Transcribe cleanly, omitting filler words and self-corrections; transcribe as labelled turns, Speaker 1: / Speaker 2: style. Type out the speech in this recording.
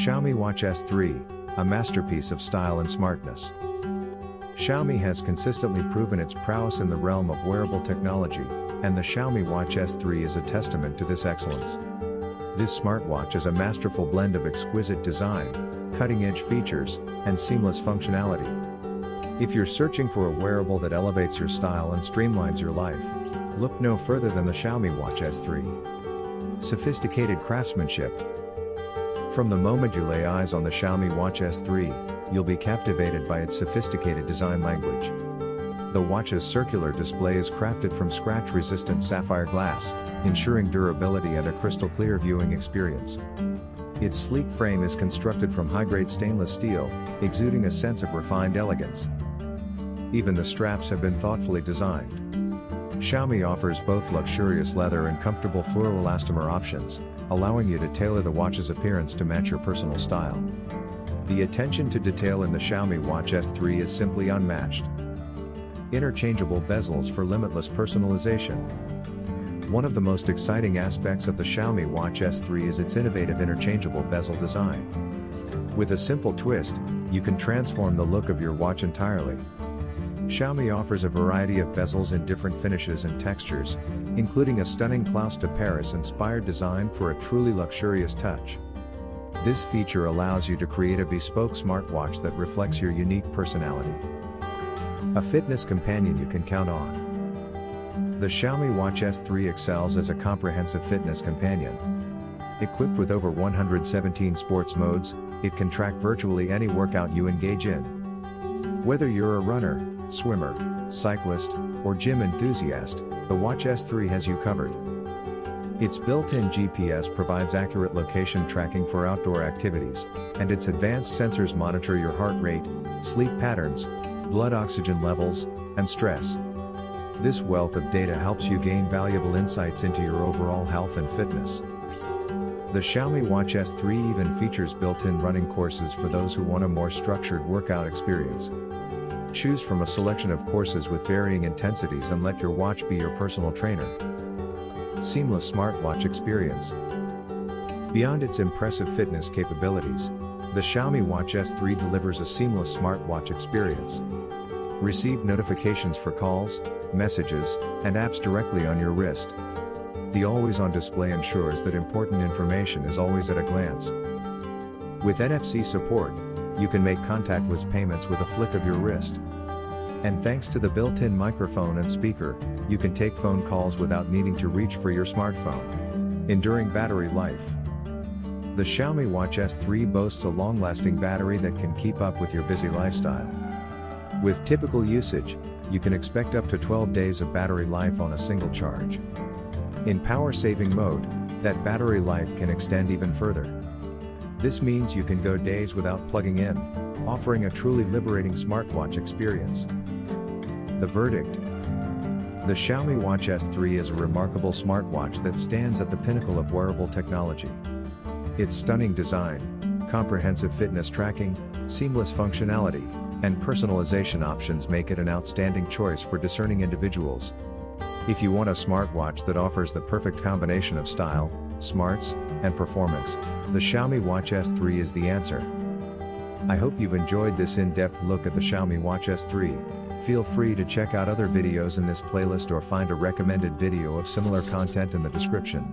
Speaker 1: Xiaomi Watch S3, a masterpiece of style and smartness. Xiaomi has consistently proven its prowess in the realm of wearable technology, and the Xiaomi Watch S3 is a testament to this excellence. This smartwatch is a masterful blend of exquisite design, cutting-edge features, and seamless functionality. If you're searching for a wearable that elevates your style and streamlines your life, look no further than the Xiaomi Watch S3. Sophisticated craftsmanship. From the moment you lay eyes on the Xiaomi Watch S3, you'll be captivated by its sophisticated design language. The watch's circular display is crafted from scratch-resistant sapphire glass, ensuring durability and a crystal-clear viewing experience. Its sleek frame is constructed from high-grade stainless steel, exuding a sense of refined elegance. Even the straps have been thoughtfully designed. Xiaomi offers both luxurious leather and comfortable fluoroelastomer options, allowing you to tailor the watch's appearance to match your personal style. The attention to detail in the Xiaomi Watch S3 is simply unmatched. Interchangeable bezels for limitless personalization. One of the most exciting aspects of the Xiaomi Watch S3 is its innovative interchangeable bezel design. With a simple twist, you can transform the look of your watch entirely. Xiaomi offers a variety of bezels in different finishes and textures, including a stunning Klaus de Paris-inspired design for a truly luxurious touch. This feature allows you to create a bespoke smartwatch that reflects your unique personality. A fitness companion you can count on. The Xiaomi Watch S3 excels as a comprehensive fitness companion. Equipped with over 117 sports modes, it can track virtually any workout you engage in. Whether you're a runner, swimmer, cyclist, or gym enthusiast, the Watch S3 has you covered. Its built-in GPS provides accurate location tracking for outdoor activities, and its advanced sensors monitor your heart rate, sleep patterns, blood oxygen levels, and stress. This wealth of data helps you gain valuable insights into your overall health and fitness. The Xiaomi Watch S3 even features built-in running courses for those who want a more structured workout experience. Choose from a selection of courses with varying intensities and let your watch be your personal trainer. Seamless smartwatch experience. Beyond its impressive fitness capabilities, the Xiaomi Watch S3 delivers a seamless smartwatch experience. Receive notifications for calls, messages, and apps directly on your wrist. The always-on display ensures that important information is always at a glance. With NFC support, you can make contactless payments with a flick of your wrist. And thanks to the built-in microphone and speaker, you can take phone calls without needing to reach for your smartphone. Enduring battery life. The Xiaomi Watch S3 boasts a long-lasting battery that can keep up with your busy lifestyle. With typical usage, you can expect up to 12 days of battery life on a single charge. In power-saving mode, that battery life can extend even further. This means you can go days without plugging in, offering a truly liberating smartwatch experience. The verdict. The Xiaomi Watch S3 is a remarkable smartwatch that stands at the pinnacle of wearable technology. Its stunning design, comprehensive fitness tracking, seamless functionality, and personalization options make it an outstanding choice for discerning individuals. If you want a smartwatch that offers the perfect combination of style, smarts, and performance, the Xiaomi Watch S3 is the answer. I hope you've enjoyed this in-depth look at the Xiaomi Watch S3. Feel free to check out other videos in this playlist or find a recommended video of similar content in the description.